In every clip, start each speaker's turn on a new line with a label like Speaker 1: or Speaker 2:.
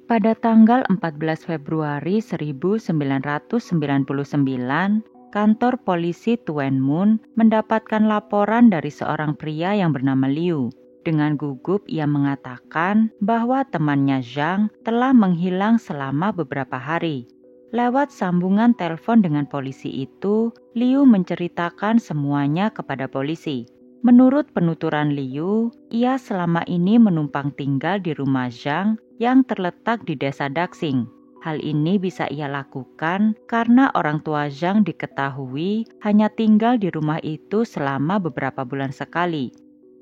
Speaker 1: Pada tanggal 14 Februari 1999, kantor polisi Tuen Mun mendapatkan laporan dari seorang pria yang bernama Liu. Dengan gugup ia mengatakan bahwa temannya Zhang telah menghilang selama beberapa hari. Lewat sambungan telepon dengan polisi itu, Liu menceritakan semuanya kepada polisi. Menurut penuturan Liu, ia selama ini menumpang tinggal di rumah Zhang yang terletak di desa Daxing. Hal ini bisa ia lakukan karena orang tua Zhang diketahui hanya tinggal di rumah itu selama beberapa bulan sekali.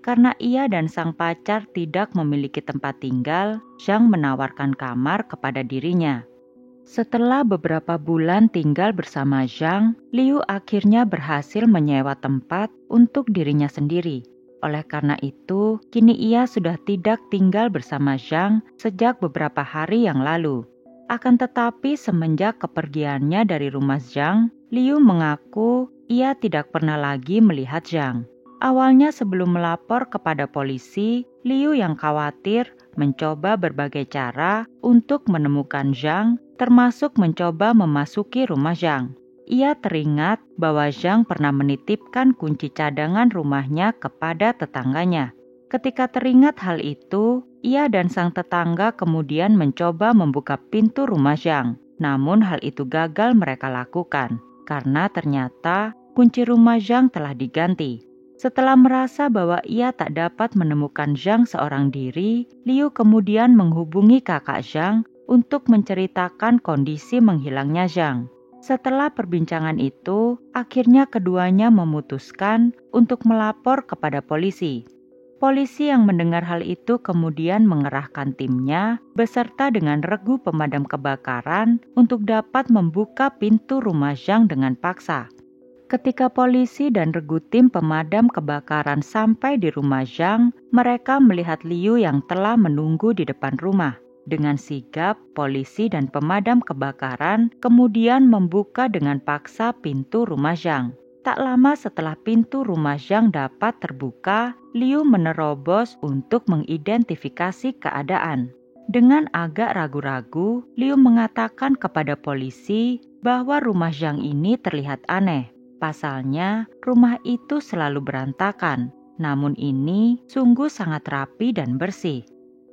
Speaker 1: Karena ia dan sang pacar tidak memiliki tempat tinggal, Zhang menawarkan kamar kepada dirinya. Setelah beberapa bulan tinggal bersama Zhang, Liu akhirnya berhasil menyewa tempat untuk dirinya sendiri. Oleh karena itu, kini ia sudah tidak tinggal bersama Zhang sejak beberapa hari yang lalu. Akan tetapi semenjak kepergiannya dari rumah Zhang, Liu mengaku ia tidak pernah lagi melihat Zhang. Awalnya sebelum melapor kepada polisi, Liu yang khawatir mencoba berbagai cara untuk menemukan Zhang, termasuk mencoba memasuki rumah Zhang. Ia teringat bahwa Zhang pernah menitipkan kunci cadangan rumahnya kepada tetangganya. Ketika teringat hal itu, ia dan sang tetangga kemudian mencoba membuka pintu rumah Zhang. Namun hal itu gagal mereka lakukan, karena ternyata kunci rumah Zhang telah diganti. Setelah merasa bahwa ia tak dapat menemukan Zhang seorang diri, Liu kemudian menghubungi kakak Zhang untuk menceritakan kondisi menghilangnya Zhang. Setelah perbincangan itu, akhirnya keduanya memutuskan untuk melapor kepada polisi. Polisi yang mendengar hal itu kemudian mengerahkan timnya beserta dengan regu pemadam kebakaran untuk dapat membuka pintu rumah Zhang dengan paksa. Ketika polisi dan regu tim pemadam kebakaran sampai di rumah Zhang, mereka melihat Liu yang telah menunggu di depan rumah. Dengan sigap, polisi dan pemadam kebakaran kemudian membuka dengan paksa pintu rumah Zhang. Tak lama setelah pintu rumah Zhang dapat terbuka, Liu menerobos untuk mengidentifikasi keadaan. Dengan agak ragu-ragu, Liu mengatakan kepada polisi bahwa rumah Zhang ini terlihat aneh. Pasalnya, rumah itu selalu berantakan, namun ini sungguh sangat rapi dan bersih.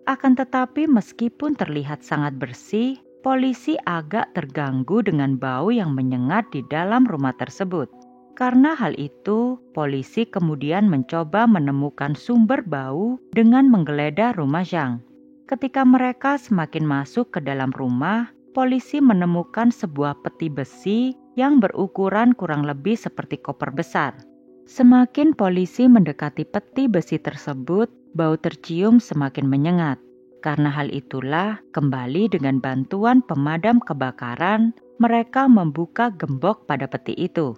Speaker 1: Akan tetapi meskipun terlihat sangat bersih, polisi agak terganggu dengan bau yang menyengat di dalam rumah tersebut. Karena hal itu, polisi kemudian mencoba menemukan sumber bau dengan menggeledah rumah Zhang. Ketika mereka semakin masuk ke dalam rumah, polisi menemukan sebuah peti besi yang berukuran kurang lebih seperti koper besar. Semakin polisi mendekati peti besi tersebut, bau tercium semakin menyengat. Karena hal itulah, kembali dengan bantuan pemadam kebakaran, mereka membuka gembok pada peti itu.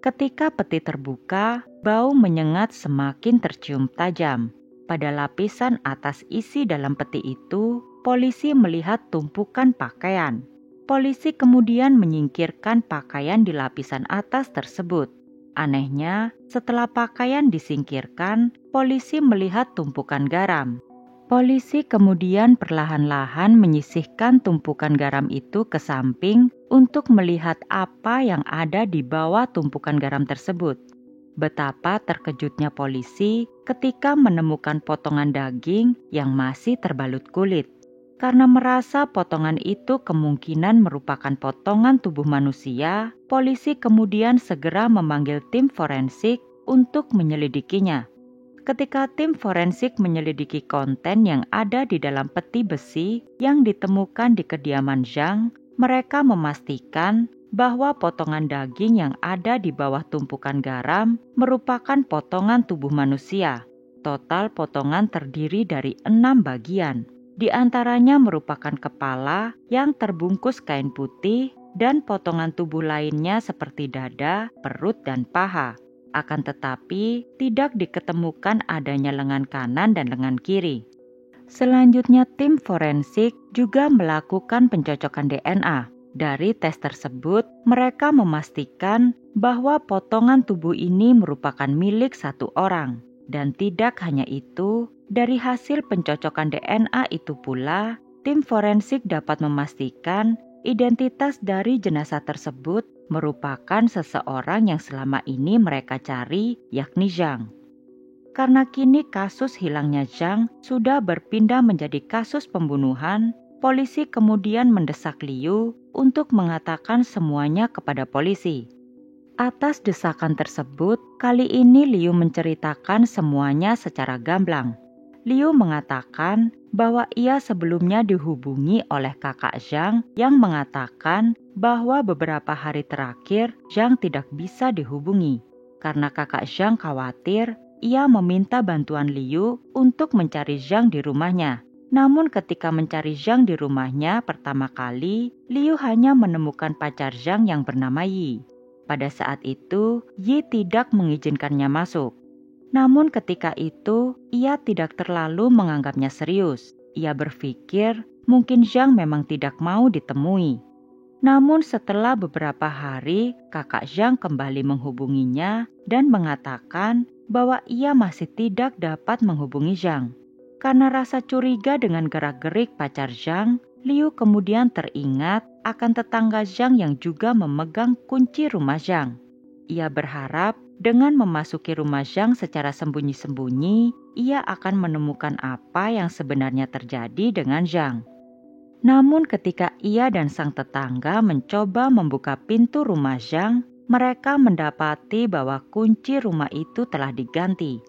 Speaker 1: Ketika peti terbuka, bau menyengat semakin tercium tajam. Pada lapisan atas isi dalam peti itu, polisi melihat tumpukan pakaian. Polisi kemudian menyingkirkan pakaian di lapisan atas tersebut. Anehnya, setelah pakaian disingkirkan, polisi melihat tumpukan garam. Polisi kemudian perlahan-lahan menyisihkan tumpukan garam itu ke samping untuk melihat apa yang ada di bawah tumpukan garam tersebut. Betapa terkejutnya polisi ketika menemukan potongan daging yang masih terbalut kulit. Karena merasa potongan itu kemungkinan merupakan potongan tubuh manusia, polisi kemudian segera memanggil tim forensik untuk menyelidikinya. Ketika tim forensik menyelidiki konten yang ada di dalam peti besi yang ditemukan di kediaman Zhang, mereka memastikan bahwa potongan daging yang ada di bawah tumpukan garam merupakan potongan tubuh manusia. Total potongan terdiri dari 6 bagian. Di antaranya merupakan kepala yang terbungkus kain putih dan potongan tubuh lainnya seperti dada, perut, dan paha. Akan tetapi, tidak diketemukan adanya lengan kanan dan lengan kiri. Selanjutnya, tim forensik juga melakukan pencocokan DNA. Dari tes tersebut, mereka memastikan bahwa potongan tubuh ini merupakan milik satu orang. Dan tidak hanya itu, dari hasil pencocokan DNA itu pula, tim forensik dapat memastikan identitas dari jenazah tersebut merupakan seseorang yang selama ini mereka cari, yakni Zhang. Karena kini kasus hilangnya Zhang sudah berpindah menjadi kasus pembunuhan, polisi kemudian mendesak Liu untuk mengatakan semuanya kepada polisi. Atas desakan tersebut, kali ini Liu menceritakan semuanya secara gamblang. Liu mengatakan bahwa ia sebelumnya dihubungi oleh kakak Zhang yang mengatakan bahwa beberapa hari terakhir Zhang tidak bisa dihubungi. Karena kakak Zhang khawatir, ia meminta bantuan Liu untuk mencari Zhang di rumahnya. Namun ketika mencari Zhang di rumahnya pertama kali, Liu hanya menemukan pacar Zhang yang bernama Yi. Pada saat itu, Yi tidak mengizinkannya masuk. Namun ketika itu, ia tidak terlalu menganggapnya serius. Ia berpikir mungkin Zhang memang tidak mau ditemui. Namun setelah beberapa hari, kakak Zhang kembali menghubunginya dan mengatakan bahwa ia masih tidak dapat menghubungi Zhang. Karena rasa curiga dengan gerak-gerik pacar Zhang, Liu kemudian teringat akan tetangga Zhang yang juga memegang kunci rumah Zhang. Ia berharap dengan memasuki rumah Zhang secara sembunyi-sembunyi, ia akan menemukan apa yang sebenarnya terjadi dengan Zhang. Namun ketika ia dan sang tetangga mencoba membuka pintu rumah Zhang, mereka mendapati bahwa kunci rumah itu telah diganti.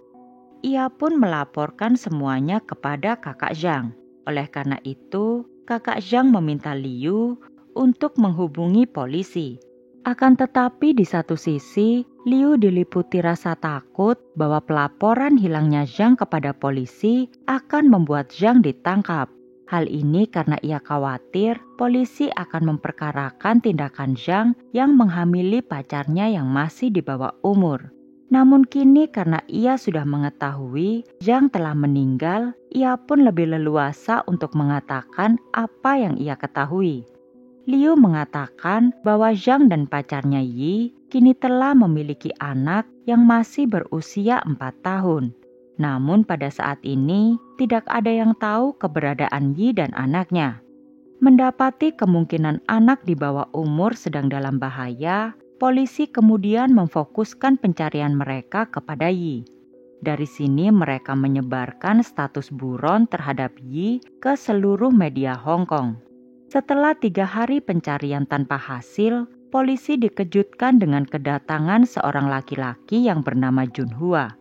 Speaker 1: Ia pun melaporkan semuanya kepada kakak Zhang. Oleh karena itu, kakak Zhang meminta Liu untuk menghubungi polisi. Akan tetapi di satu sisi, Liu diliputi rasa takut bahwa pelaporan hilangnya Zhang kepada polisi akan membuat Zhang ditangkap. Hal ini karena ia khawatir polisi akan memperkarakan tindakan Zhang yang menghamili pacarnya yang masih di bawah umur. Namun kini karena ia sudah mengetahui Zhang telah meninggal, ia pun lebih leluasa untuk mengatakan apa yang ia ketahui. Liu mengatakan bahwa Zhang dan pacarnya Yi kini telah memiliki anak yang masih berusia 4 tahun. Namun pada saat ini tidak ada yang tahu keberadaan Yi dan anaknya. Mendapati kemungkinan anak di bawah umur sedang dalam bahaya, polisi kemudian memfokuskan pencarian mereka kepada Yi. Dari sini mereka menyebarkan status buron terhadap Yi ke seluruh media Hong Kong. Setelah 3 hari pencarian tanpa hasil, polisi dikejutkan dengan kedatangan seorang laki-laki yang bernama Junhua.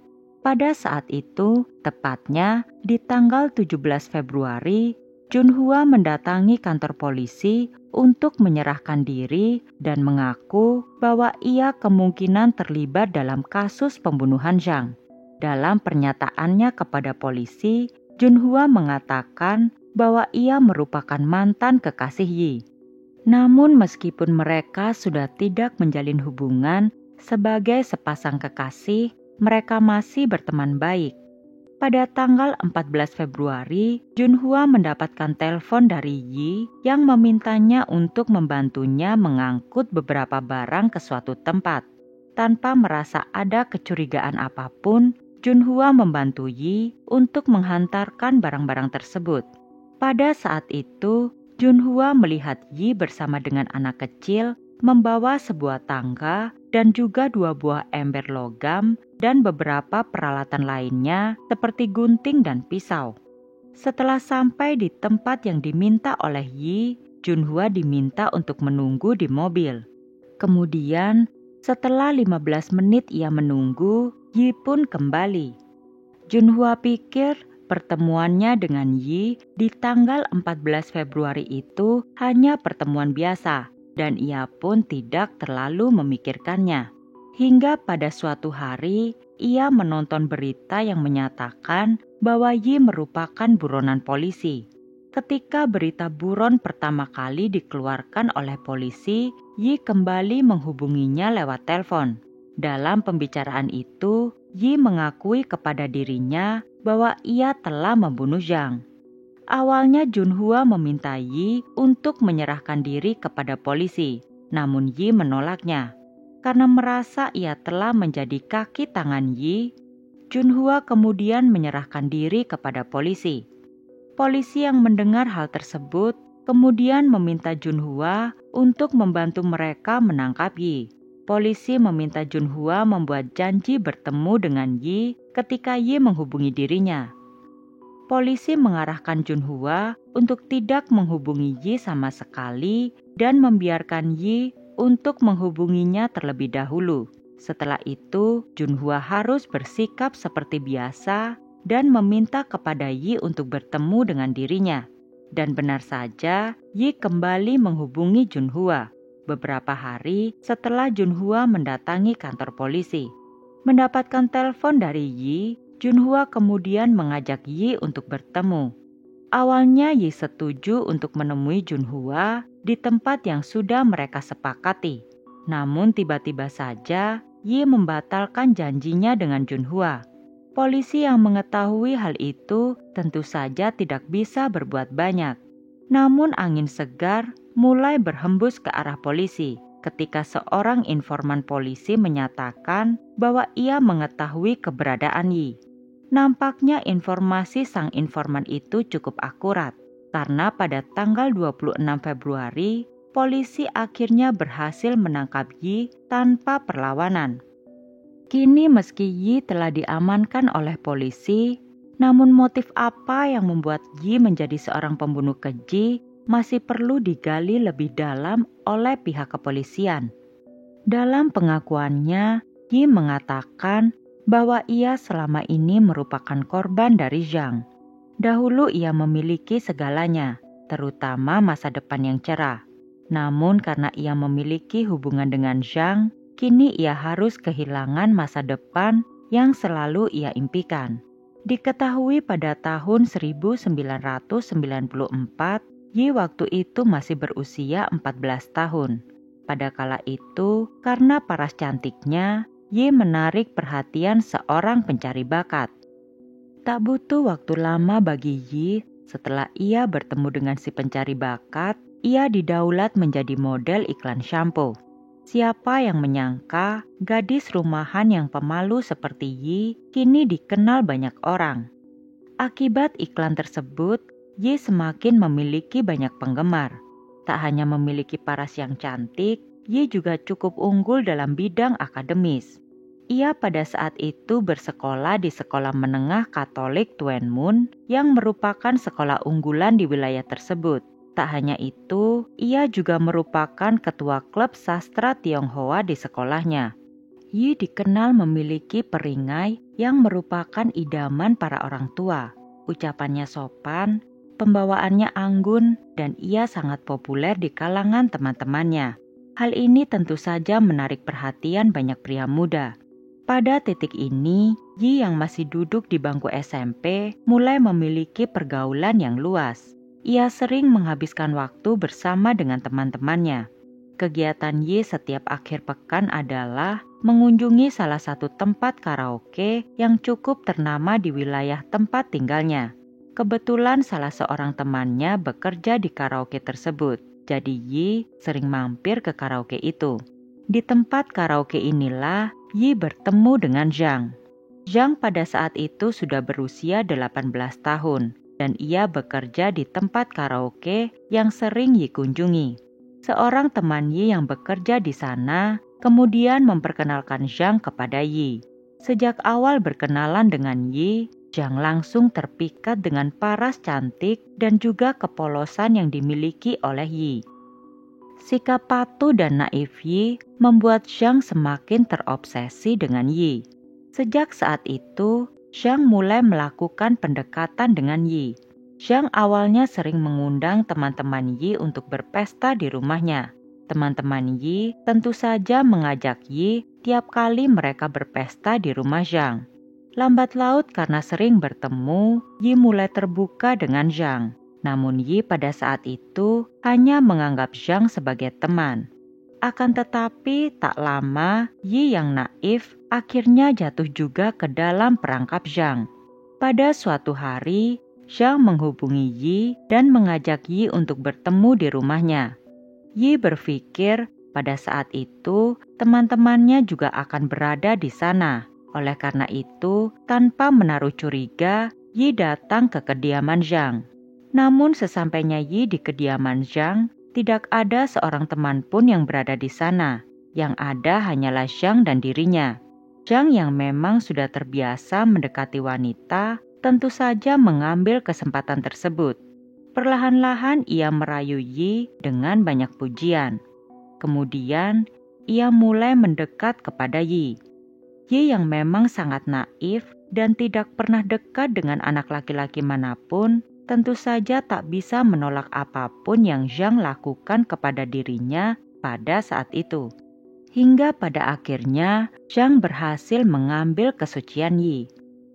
Speaker 1: Pada saat itu, tepatnya di tanggal 17 Februari, Junhua mendatangi kantor polisi untuk menyerahkan diri dan mengaku bahwa ia kemungkinan terlibat dalam kasus pembunuhan Zhang. Dalam pernyataannya kepada polisi, Junhua mengatakan bahwa ia merupakan mantan kekasih Yi. Namun meskipun mereka sudah tidak menjalin hubungan sebagai sepasang kekasih, mereka masih berteman baik. Pada tanggal 14 Februari, Junhua mendapatkan telepon dari Yi yang memintanya untuk membantunya mengangkut beberapa barang ke suatu tempat. Tanpa merasa ada kecurigaan apapun, Junhua membantu Yi untuk menghantarkan barang-barang tersebut. Pada saat itu, Junhua melihat Yi bersama dengan anak kecil membawa sebuah tangga dan juga 2 buah ember logam dan beberapa peralatan lainnya seperti gunting dan pisau. Setelah sampai di tempat yang diminta oleh Yi, Junhua diminta untuk menunggu di mobil. Kemudian, setelah 15 menit ia menunggu, Yi pun kembali. Junhua pikir pertemuannya dengan Yi di tanggal 14 Februari itu hanya pertemuan biasa dan ia pun tidak terlalu memikirkannya. Hingga pada suatu hari, ia menonton berita yang menyatakan bahwa Yi merupakan buronan polisi. Ketika berita buron pertama kali dikeluarkan oleh polisi, Yi kembali menghubunginya lewat telepon. Dalam pembicaraan itu, Yi mengakui kepada dirinya bahwa ia telah membunuh Zhang. Awalnya Junhua meminta Yi untuk menyerahkan diri kepada polisi, namun Yi menolaknya. Karena merasa ia telah menjadi kaki tangan Yi, Junhua kemudian menyerahkan diri kepada polisi. Polisi yang mendengar hal tersebut kemudian meminta Junhua untuk membantu mereka menangkap Yi. Polisi meminta Junhua membuat janji bertemu dengan Yi ketika Yi menghubungi dirinya. Polisi mengarahkan Junhua untuk tidak menghubungi Yi sama sekali dan membiarkan Yi untuk menghubunginya terlebih dahulu. Setelah itu, Junhua harus bersikap seperti biasa dan meminta kepada Yi untuk bertemu dengan dirinya. Dan benar saja, Yi kembali menghubungi Junhua beberapa hari setelah Junhua mendatangi kantor polisi. Mendapatkan telepon dari Yi, Junhua kemudian mengajak Yi untuk bertemu. Awalnya Yi setuju untuk menemui Junhua di tempat yang sudah mereka sepakati. Namun tiba-tiba saja Yi membatalkan janjinya dengan Junhua. Polisi yang mengetahui hal itu tentu saja tidak bisa berbuat banyak. Namun angin segar mulai berhembus ke arah polisi ketika seorang informan polisi menyatakan bahwa ia mengetahui keberadaan Yi. Nampaknya informasi sang informan itu cukup akurat, karena pada tanggal 26 Februari, polisi akhirnya berhasil menangkap Yi tanpa perlawanan. Kini meski Yi telah diamankan oleh polisi, namun motif apa yang membuat Yi menjadi seorang pembunuh keji masih perlu digali lebih dalam oleh pihak kepolisian. Dalam pengakuannya, Yi mengatakan bahwa ia selama ini merupakan korban dari Zhang. Dahulu ia memiliki segalanya, terutama masa depan yang cerah. Namun karena ia memiliki hubungan dengan Zhang, kini ia harus kehilangan masa depan yang selalu ia impikan. Diketahui pada tahun 1994, Yi waktu itu masih berusia 14 tahun. Pada kala itu, karena paras cantiknya, Yi menarik perhatian seorang pencari bakat. Tak butuh waktu lama bagi Yi, setelah ia bertemu dengan si pencari bakat, ia didaulat menjadi model iklan shampoo. Siapa yang menyangka gadis rumahan yang pemalu seperti Yi kini dikenal banyak orang. Akibat iklan tersebut, Yi semakin memiliki banyak penggemar. Tak hanya memiliki paras yang cantik, Yi juga cukup unggul dalam bidang akademis. Ia pada saat itu bersekolah di Sekolah Menengah Katolik Tuenmun yang merupakan sekolah unggulan di wilayah tersebut. Tak hanya itu, ia juga merupakan ketua klub sastra Tionghoa di sekolahnya. Yi dikenal memiliki peringai yang merupakan idaman para orang tua. Ucapannya sopan, pembawaannya anggun, dan ia sangat populer di kalangan teman-temannya. Hal ini tentu saja menarik perhatian banyak pria muda. Pada titik ini, Yi yang masih duduk di bangku SMP mulai memiliki pergaulan yang luas. Ia sering menghabiskan waktu bersama dengan teman-temannya. Kegiatan Yi setiap akhir pekan adalah mengunjungi salah satu tempat karaoke yang cukup ternama di wilayah tempat tinggalnya. Kebetulan salah seorang temannya bekerja di karaoke tersebut, jadi Yi sering mampir ke karaoke itu. Di tempat karaoke inilah Yi bertemu dengan Zhang. Zhang pada saat itu sudah berusia 18 tahun. Dan ia bekerja di tempat karaoke yang sering Yi kunjungi. Seorang teman Yi yang bekerja di sana kemudian memperkenalkan Zhang kepada Yi. Sejak awal berkenalan dengan Yi, Zhang langsung terpikat dengan paras cantik dan juga kepolosan yang dimiliki oleh Yi. Sikap patuh dan naif Yi membuat Zhang semakin terobsesi dengan Yi. Sejak saat itu, Zhang mulai melakukan pendekatan dengan Yi. Zhang awalnya sering mengundang teman-teman Yi untuk berpesta di rumahnya. Teman-teman Yi tentu saja mengajak Yi tiap kali mereka berpesta di rumah Zhang. Lambat laut karena sering bertemu, Yi mulai terbuka dengan Zhang. Namun Yi pada saat itu hanya menganggap Zhang sebagai teman. Akan tetapi tak lama, Yi yang naif akhirnya jatuh juga ke dalam perangkap Zhang. Pada suatu hari, Zhang menghubungi Yi dan mengajak Yi untuk bertemu di rumahnya. Yi berpikir pada saat itu teman-temannya juga akan berada di sana. Oleh karena itu, tanpa menaruh curiga, Yi datang ke kediaman Zhang. Namun sesampainya Yi di kediaman Zhang, tidak ada seorang teman pun yang berada di sana. Yang ada hanyalah Zhang dan dirinya. Zhang yang memang sudah terbiasa mendekati wanita, tentu saja mengambil kesempatan tersebut. Perlahan-lahan ia merayu Yi dengan banyak pujian. Kemudian, ia mulai mendekat kepada Yi. Yi yang memang sangat naif dan tidak pernah dekat dengan anak laki-laki manapun, tentu saja tak bisa menolak apapun yang Zhang lakukan kepada dirinya pada saat itu. Hingga pada akhirnya, Zhang berhasil mengambil kesucian Yi.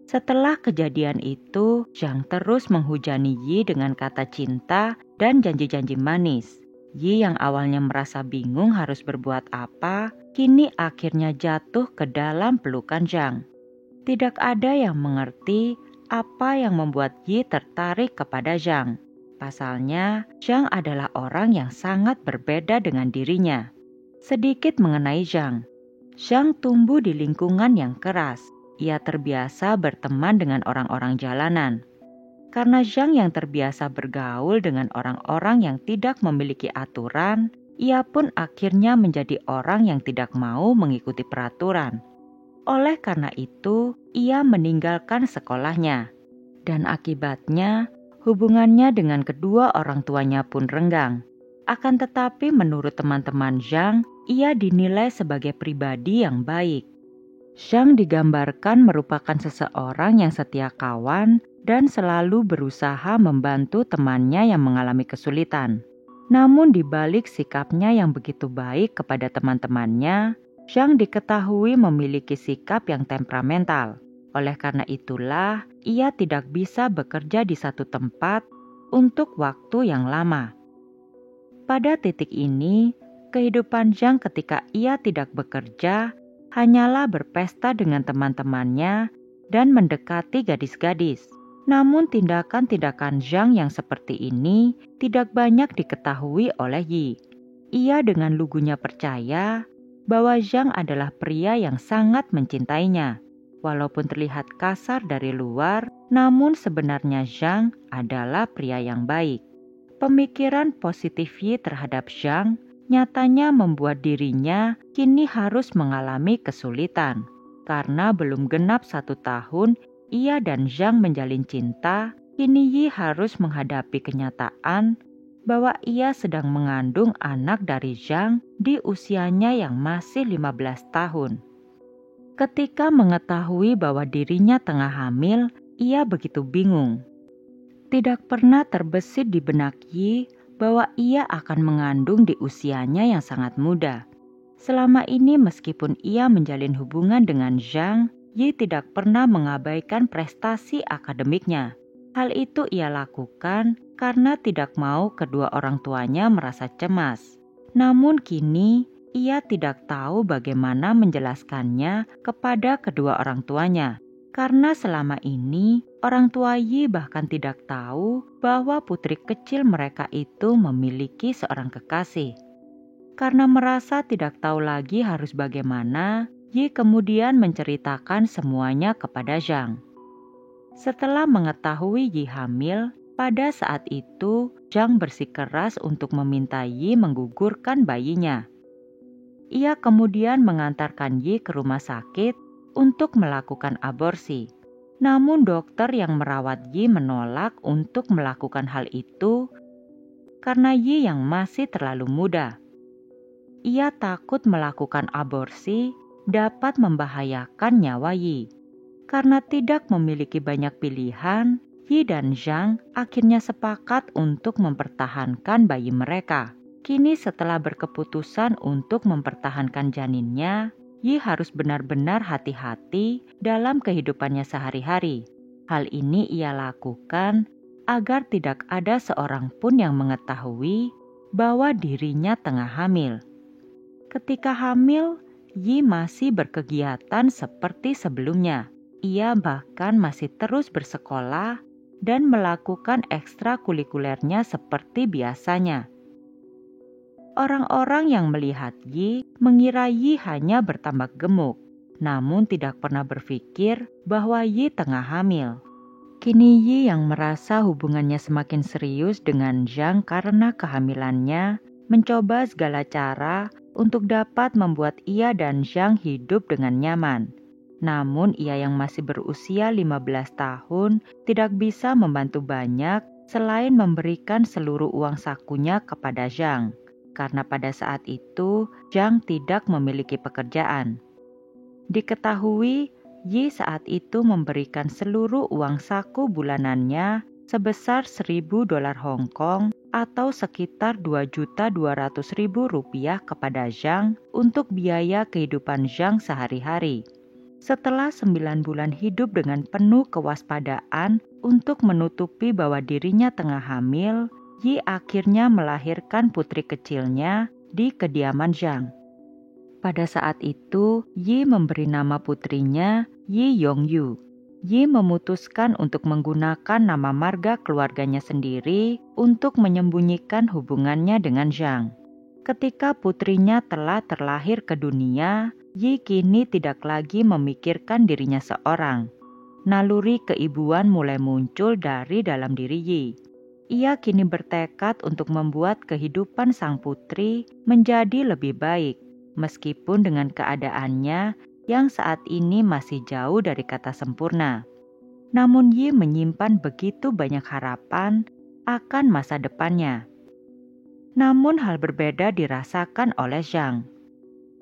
Speaker 1: Setelah kejadian itu, Zhang terus menghujani Yi dengan kata cinta dan janji-janji manis. Yi yang awalnya merasa bingung harus berbuat apa, kini akhirnya jatuh ke dalam pelukan Zhang. Tidak ada yang mengerti apa yang membuat Yi tertarik kepada Zhang. Pasalnya, Zhang adalah orang yang sangat berbeda dengan dirinya. Sedikit mengenai Zhang. Zhang tumbuh di lingkungan yang keras. Ia terbiasa berteman dengan orang-orang jalanan. Karena Zhang yang terbiasa bergaul dengan orang-orang yang tidak memiliki aturan, ia pun akhirnya menjadi orang yang tidak mau mengikuti peraturan. Oleh karena itu, ia meninggalkan sekolahnya. Dan akibatnya, hubungannya dengan kedua orang tuanya pun renggang. Akan tetapi menurut teman-teman Zhang, ia dinilai sebagai pribadi yang baik. Zhang digambarkan merupakan seseorang yang setia kawan dan selalu berusaha membantu temannya yang mengalami kesulitan. Namun di balik sikapnya yang begitu baik kepada teman-temannya, Zhang diketahui memiliki sikap yang temperamental. Oleh karena itulah, ia tidak bisa bekerja di satu tempat untuk waktu yang lama. Pada titik ini, kehidupan Zhang ketika ia tidak bekerja hanyalah berpesta dengan teman-temannya dan mendekati gadis-gadis. Namun tindakan-tindakan Zhang yang seperti ini tidak banyak diketahui oleh Yi. Ia dengan lugunya percaya bahwa Zhang adalah pria yang sangat mencintainya. Walaupun terlihat kasar dari luar, namun sebenarnya Zhang adalah pria yang baik. Pemikiran positif Yi terhadap Zhang nyatanya membuat dirinya kini harus mengalami kesulitan. Karena belum genap 1 tahun ia dan Zhang menjalin cinta, kini Yi harus menghadapi kenyataan bahwa ia sedang mengandung anak dari Zhang di usianya yang masih 15 tahun. Ketika mengetahui bahwa dirinya tengah hamil, ia begitu bingung. Tidak pernah terbesit di benak Yi bahwa ia akan mengandung di usianya yang sangat muda. Selama ini meskipun ia menjalin hubungan dengan Zhang, Yi tidak pernah mengabaikan prestasi akademiknya. Hal itu ia lakukan karena tidak mau kedua orang tuanya merasa cemas. Namun kini ia tidak tahu bagaimana menjelaskannya kepada kedua orang tuanya. Karena selama ini orang tua Yi bahkan tidak tahu bahwa putri kecil mereka itu memiliki seorang kekasih. Karena merasa tidak tahu lagi harus bagaimana, Yi kemudian menceritakan semuanya kepada Zhang. Setelah mengetahui Yi hamil, pada saat itu Zhang bersikeras untuk meminta Yi menggugurkan bayinya. Ia kemudian mengantarkan Yi ke rumah sakit untuk melakukan aborsi. Namun dokter yang merawat Yi menolak untuk melakukan hal itu karena Yi yang masih terlalu muda. Ia takut melakukan aborsi dapat membahayakan nyawa Yi. Karena tidak memiliki banyak pilihan, Yi dan Zhang akhirnya sepakat untuk mempertahankan bayi mereka. Kini setelah berkeputusan untuk mempertahankan janinnya, Yi harus benar-benar hati-hati dalam kehidupannya sehari-hari. Hal ini ia lakukan agar tidak ada seorang pun yang mengetahui bahwa dirinya tengah hamil. Ketika hamil, Yi masih berkegiatan seperti sebelumnya. Ia bahkan masih terus bersekolah dan melakukan ekstrakurikulernya seperti biasanya. Orang-orang yang melihat Yi mengira Yi hanya bertambah gemuk, namun tidak pernah berpikir bahwa Yi tengah hamil. Kini Yi yang merasa hubungannya semakin serius dengan Zhang karena kehamilannya, mencoba segala cara untuk dapat membuat ia dan Zhang hidup dengan nyaman. Namun ia yang masih berusia 15 tahun tidak bisa membantu banyak selain memberikan seluruh uang sakunya kepada Zhang. Karena pada saat itu Zhang tidak memiliki pekerjaan. Diketahui Yi saat itu memberikan seluruh uang saku bulanannya sebesar 1.000 dolar Hong Kong atau sekitar 2.200.000 rupiah kepada Zhang untuk biaya kehidupan Zhang sehari-hari. Setelah 9 bulan hidup dengan penuh kewaspadaan untuk menutupi bahwa dirinya tengah hamil, Yi akhirnya melahirkan putri kecilnya di kediaman Zhang. Pada saat itu, Yi memberi nama putrinya Yi Yongyu. Yi memutuskan untuk menggunakan nama marga keluarganya sendiri untuk menyembunyikan hubungannya dengan Zhang. Ketika putrinya telah terlahir ke dunia, Yi kini tidak lagi memikirkan dirinya seorang. Naluri keibuan mulai muncul dari dalam diri Yi. Ia kini bertekad untuk membuat kehidupan sang putri menjadi lebih baik, meskipun dengan keadaannya yang saat ini masih jauh dari kata sempurna. Namun Yi menyimpan begitu banyak harapan akan masa depannya. Namun hal berbeda dirasakan oleh Zhang.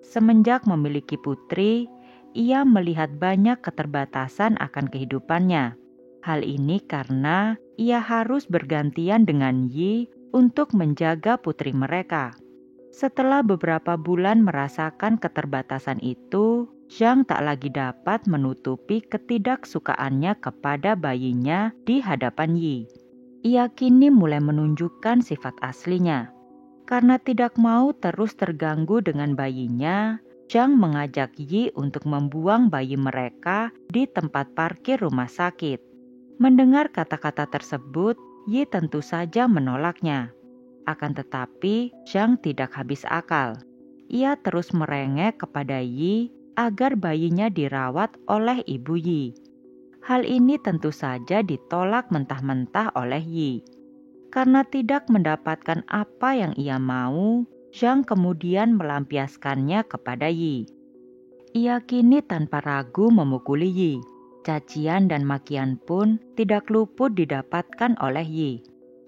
Speaker 1: Semenjak memiliki putri, ia melihat banyak keterbatasan akan kehidupannya. Hal ini karena ia harus bergantian dengan Yi untuk menjaga putri mereka. Setelah beberapa bulan merasakan keterbatasan itu, Zhang tak lagi dapat menutupi ketidaksukaannya kepada bayinya di hadapan Yi. Ia kini mulai menunjukkan sifat aslinya. Karena tidak mau terus terganggu dengan bayinya, Zhang mengajak Yi untuk membuang bayi mereka di tempat parkir rumah sakit. Mendengar kata-kata tersebut, Yi tentu saja menolaknya. Akan tetapi, Zhang tidak habis akal. Ia terus merengek kepada Yi agar bayinya dirawat oleh ibu Yi. Hal ini tentu saja ditolak mentah-mentah oleh Yi. Karena tidak mendapatkan apa yang ia mau, Zhang kemudian melampiaskannya kepada Yi. Ia kini tanpa ragu memukuli Yi. Cacian dan makian pun tidak luput didapatkan oleh Yi.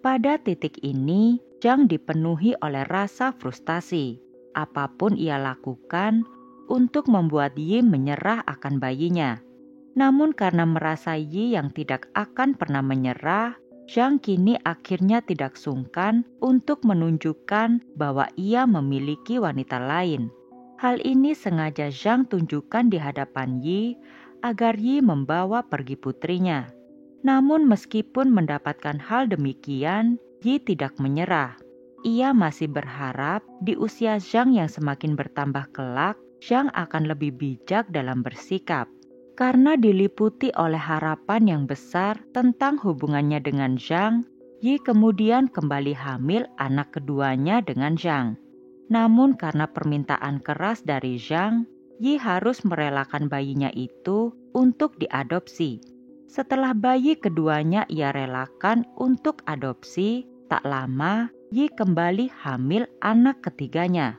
Speaker 1: Pada titik ini, Zhang dipenuhi oleh rasa frustasi. Apapun ia lakukan untuk membuat Yi menyerah akan bayinya. Namun karena merasa Yi yang tidak akan pernah menyerah, Zhang kini akhirnya tidak sungkan untuk menunjukkan bahwa ia memiliki wanita lain. Hal ini sengaja Zhang tunjukkan di hadapan Yi agar Yi membawa pergi putrinya. Namun meskipun mendapatkan hal demikian, Yi tidak menyerah. Ia masih berharap di usia Zhang yang semakin bertambah kelak, Zhang akan lebih bijak dalam bersikap. Karena diliputi oleh harapan yang besar tentang hubungannya dengan Zhang, Yi kemudian kembali hamil anak keduanya dengan Zhang. Namun karena permintaan keras dari Zhang, Yi harus merelakan bayinya itu untuk diadopsi. Setelah bayi keduanya ia relakan untuk adopsi, tak lama Yi kembali hamil anak ketiganya.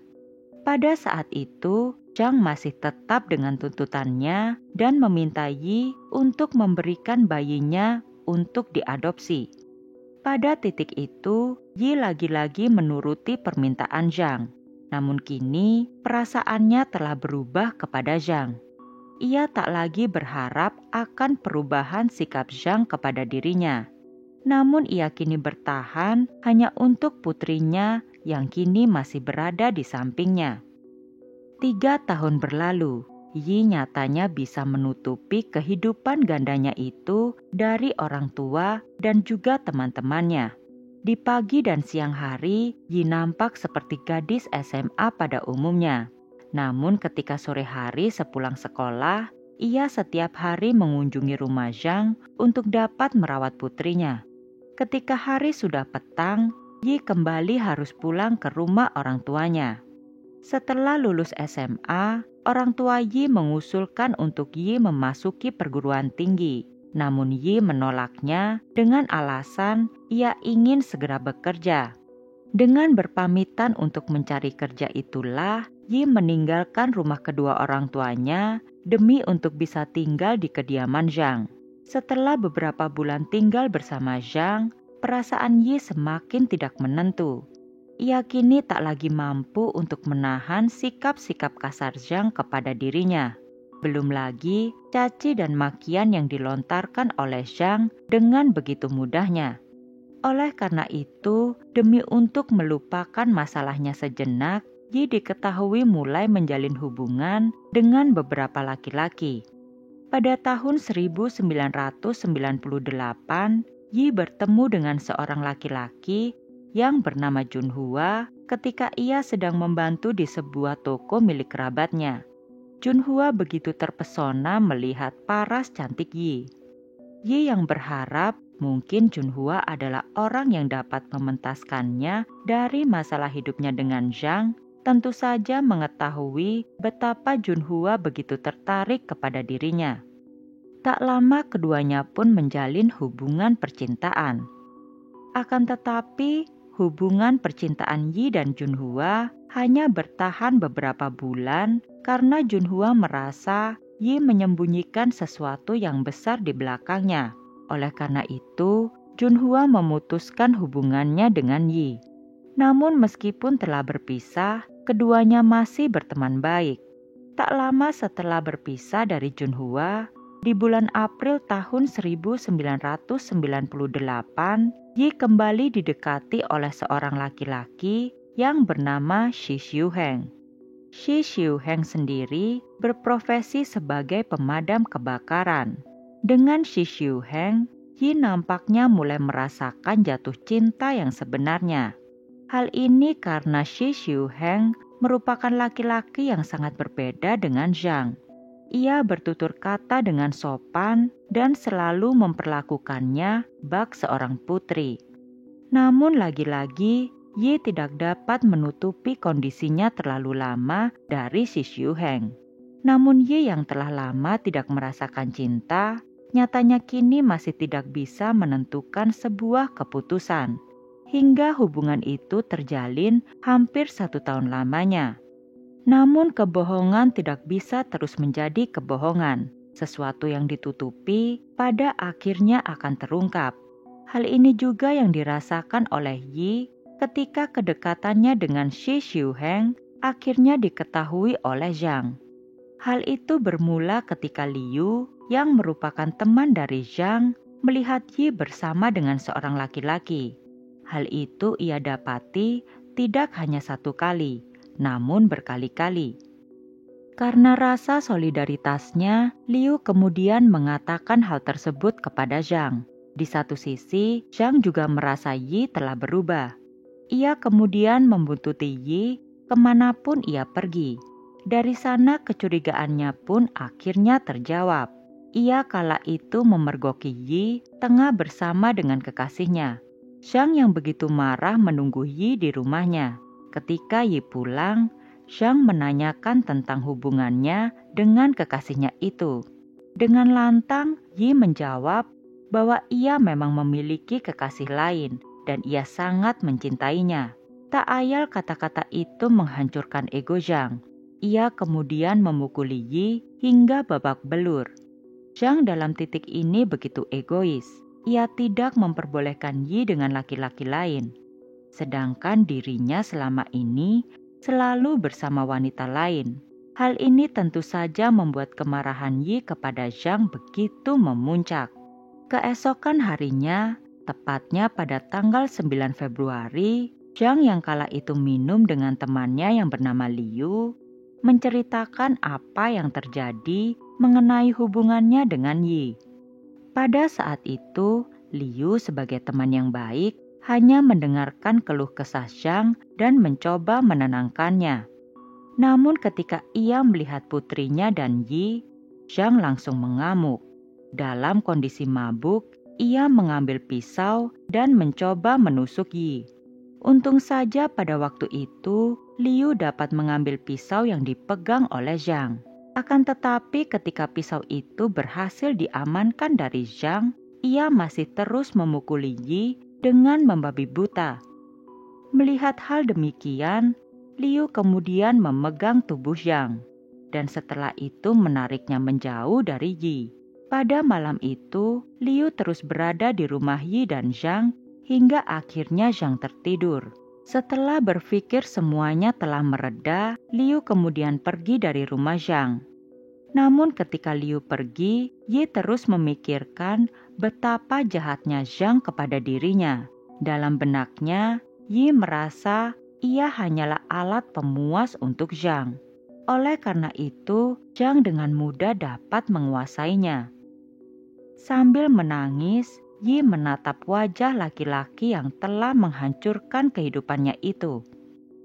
Speaker 1: Pada saat itu, Zhang masih tetap dengan tuntutannya dan meminta Yi untuk memberikan bayinya untuk diadopsi. Pada titik itu, Yi lagi-lagi menuruti permintaan Zhang. Namun kini, perasaannya telah berubah kepada Zhang. Ia tak lagi berharap akan perubahan sikap Zhang kepada dirinya. Namun ia kini bertahan hanya untuk putrinya yang kini masih berada di sampingnya. 3 tahun berlalu, Yi nyatanya bisa menutupi kehidupan gandanya itu dari orang tua dan juga teman-temannya. Di pagi dan siang hari, Yi nampak seperti gadis SMA pada umumnya. Namun ketika sore hari sepulang sekolah, ia setiap hari mengunjungi rumah Zhang untuk dapat merawat putrinya. Ketika hari sudah petang, Yi kembali harus pulang ke rumah orang tuanya. Setelah lulus SMA, orang tua Yi mengusulkan untuk Yi memasuki perguruan tinggi. Namun Yi menolaknya dengan alasan ia ingin segera bekerja. Dengan berpamitan untuk mencari kerja itulah Yi meninggalkan rumah kedua orang tuanya demi untuk bisa tinggal di kediaman Zhang. Setelah beberapa bulan tinggal bersama Zhang, perasaan Yi semakin tidak menentu. Ia kini tak lagi mampu untuk menahan sikap-sikap kasar Zhang kepada dirinya. Belum lagi caci dan makian yang dilontarkan oleh Zhang dengan begitu mudahnya. Oleh karena itu, demi untuk melupakan masalahnya sejenak, Yi diketahui mulai menjalin hubungan dengan beberapa laki-laki. Pada tahun 1998, Yi bertemu dengan seorang laki-laki yang bernama Junhua ketika ia sedang membantu di sebuah toko milik kerabatnya. Junhua begitu terpesona melihat paras cantik Yi. Yi yang berharap mungkin Junhua adalah orang yang dapat mementaskannya dari masalah hidupnya dengan Zhang, tentu saja mengetahui betapa Junhua begitu tertarik kepada dirinya. Tak lama keduanya pun menjalin hubungan percintaan. Akan tetapi, hubungan percintaan Yi dan Junhua hanya bertahan beberapa bulan karena Junhua merasa Yi menyembunyikan sesuatu yang besar di belakangnya. Oleh karena itu, Junhua memutuskan hubungannya dengan Yi. Namun meskipun telah berpisah, keduanya masih berteman baik. Tak lama setelah berpisah dari Junhua, di bulan April tahun 1998, Yi kembali didekati oleh seorang laki-laki yang bernama Shi Xiuheng. Shi Xiuheng sendiri berprofesi sebagai pemadam kebakaran. Dengan Shi Xiuheng, Yi nampaknya mulai merasakan jatuh cinta yang sebenarnya. Hal ini karena Shi Xiuheng merupakan laki-laki yang sangat berbeda dengan Zhang. Ia bertutur kata dengan sopan dan selalu memperlakukannya bak seorang putri. Namun lagi-lagi, Yi tidak dapat menutupi kondisinya terlalu lama dari Shi Xiuheng. Namun Yi yang telah lama tidak merasakan cinta, nyatanya kini masih tidak bisa menentukan sebuah keputusan. Hingga hubungan itu terjalin hampir 1 tahun lamanya. Namun kebohongan tidak bisa terus menjadi kebohongan. Sesuatu yang ditutupi pada akhirnya akan terungkap. Hal ini juga yang dirasakan oleh Yi ketika kedekatannya dengan Shi Xiuheng akhirnya diketahui oleh Zhang. Hal itu bermula ketika Liu yang merupakan teman dari Zhang melihat Yi bersama dengan seorang laki-laki. Hal itu ia dapati tidak hanya 1 kali, namun berkali-kali. Karena rasa solidaritasnya, Liu kemudian mengatakan hal tersebut kepada Zhang. Di satu sisi, Zhang juga merasa Yi telah berubah. Ia kemudian membuntuti Yi kemanapun ia pergi. Dari sana kecurigaannya pun akhirnya terjawab. Ia kala itu memergoki Yi tengah bersama dengan kekasihnya. Zhang yang begitu marah menunggu Yi di rumahnya. Ketika Yi pulang, Zhang menanyakan tentang hubungannya dengan kekasihnya itu. Dengan lantang, Yi menjawab bahwa ia memang memiliki kekasih lain dan ia sangat mencintainya. Tak ayal kata-kata itu menghancurkan ego Zhang. Ia kemudian memukuli Yi hingga babak belur. Zhang dalam titik ini begitu egois. Ia tidak memperbolehkan Yi dengan laki-laki lain. Sedangkan dirinya selama ini selalu bersama wanita lain. Hal ini tentu saja membuat kemarahan Yi kepada Zhang begitu memuncak. Keesokan harinya, tepatnya pada tanggal 9 Februari, Zhang yang kala itu minum dengan temannya yang bernama Liu, menceritakan apa yang terjadi mengenai hubungannya dengan Yi. Pada saat itu, Liu sebagai teman yang baik hanya mendengarkan keluh kesah Zhang dan mencoba menenangkannya. Namun ketika ia melihat putrinya dan Yi, Zhang langsung mengamuk. Dalam kondisi mabuk, ia mengambil pisau dan mencoba menusuk Yi. Untung saja pada waktu itu, Liu dapat mengambil pisau yang dipegang oleh Zhang. Akan tetapi ketika pisau itu berhasil diamankan dari Zhang, ia masih terus memukuli Yi dengan membabi buta. Melihat hal demikian, Liu kemudian memegang tubuh Zhang, dan setelah itu menariknya menjauh dari Yi. Pada malam itu, Liu terus berada di rumah Yi dan Zhang hingga akhirnya Zhang tertidur. Setelah berpikir semuanya telah mereda, Liu kemudian pergi dari rumah Zhang. Namun ketika Liu pergi, Yi terus memikirkan betapa jahatnya Zhang kepada dirinya. Dalam benaknya, Yi merasa ia hanyalah alat pemuas untuk Zhang. Oleh karena itu, Zhang dengan mudah dapat menguasainya. Sambil menangis, Yi menatap wajah laki-laki yang telah menghancurkan kehidupannya itu.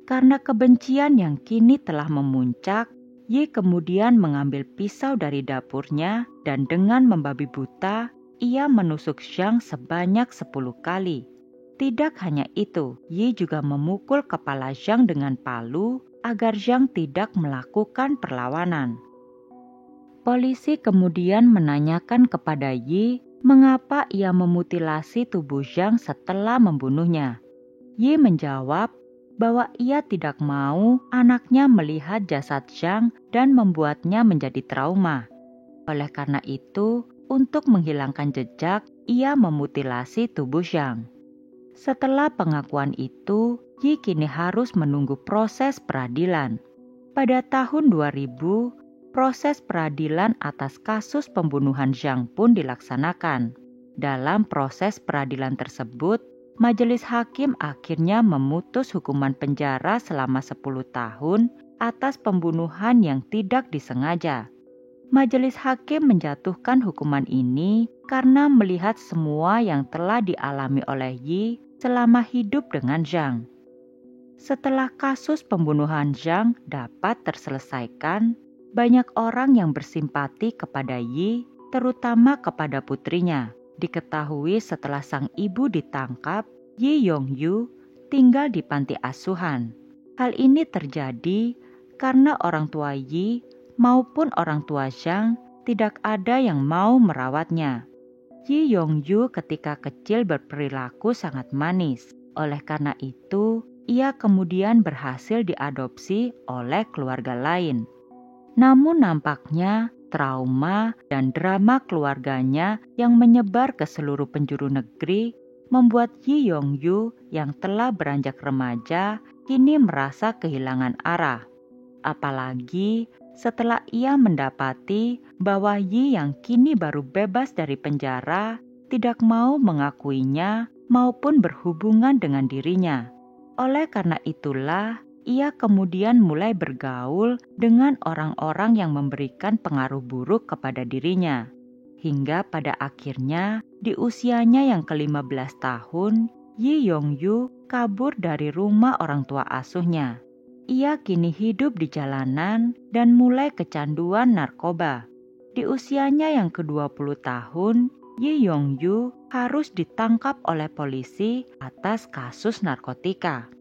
Speaker 1: Karena kebencian yang kini telah memuncak, Yi kemudian mengambil pisau dari dapurnya dan dengan membabi buta, ia menusuk Zhang sebanyak 10 kali. Tidak hanya itu, Yi juga memukul kepala Zhang dengan palu agar Zhang tidak melakukan perlawanan. Polisi kemudian menanyakan kepada Yi mengapa ia memutilasi tubuh Zhang setelah membunuhnya. Yi menjawab bahwa ia tidak mau anaknya melihat jasad Zhang dan membuatnya menjadi trauma. Oleh karena itu, untuk menghilangkan jejak, ia memutilasi tubuh Zhang. Setelah pengakuan itu, Yi kini harus menunggu proses peradilan. Pada tahun 2000, proses peradilan atas kasus pembunuhan Zhang pun dilaksanakan. Dalam proses peradilan tersebut, majelis hakim akhirnya memutus hukuman penjara selama 10 tahun atas pembunuhan yang tidak disengaja. Majelis hakim menjatuhkan hukuman ini karena melihat semua yang telah dialami oleh Yi selama hidup dengan Zhang. Setelah kasus pembunuhan Zhang dapat terselesaikan, banyak orang yang bersimpati kepada Yi, terutama kepada putrinya. Diketahui setelah sang ibu ditangkap, Yi Yongyu tinggal di panti asuhan. Hal ini terjadi karena orang tua Yi maupun orang tua Zhang tidak ada yang mau merawatnya. Yi Yongyu ketika kecil berperilaku sangat manis. Oleh karena itu, ia kemudian berhasil diadopsi oleh keluarga lain. Namun nampaknya trauma dan drama keluarganya yang menyebar ke seluruh penjuru negeri membuat Yi Yongyu yang telah beranjak remaja kini merasa kehilangan arah. Apalagi setelah ia mendapati bahwa Yi yang kini baru bebas dari penjara tidak mau mengakuinya maupun berhubungan dengan dirinya. Oleh karena itulah, ia kemudian mulai bergaul dengan orang-orang yang memberikan pengaruh buruk kepada dirinya. Hingga pada akhirnya, di usianya yang ke-15 tahun, Yi Yongyu kabur dari rumah orang tua asuhnya. Ia kini hidup di jalanan dan mulai kecanduan narkoba. Di usianya yang ke-20 tahun, Yi Yongyu harus ditangkap oleh polisi atas kasus narkotika.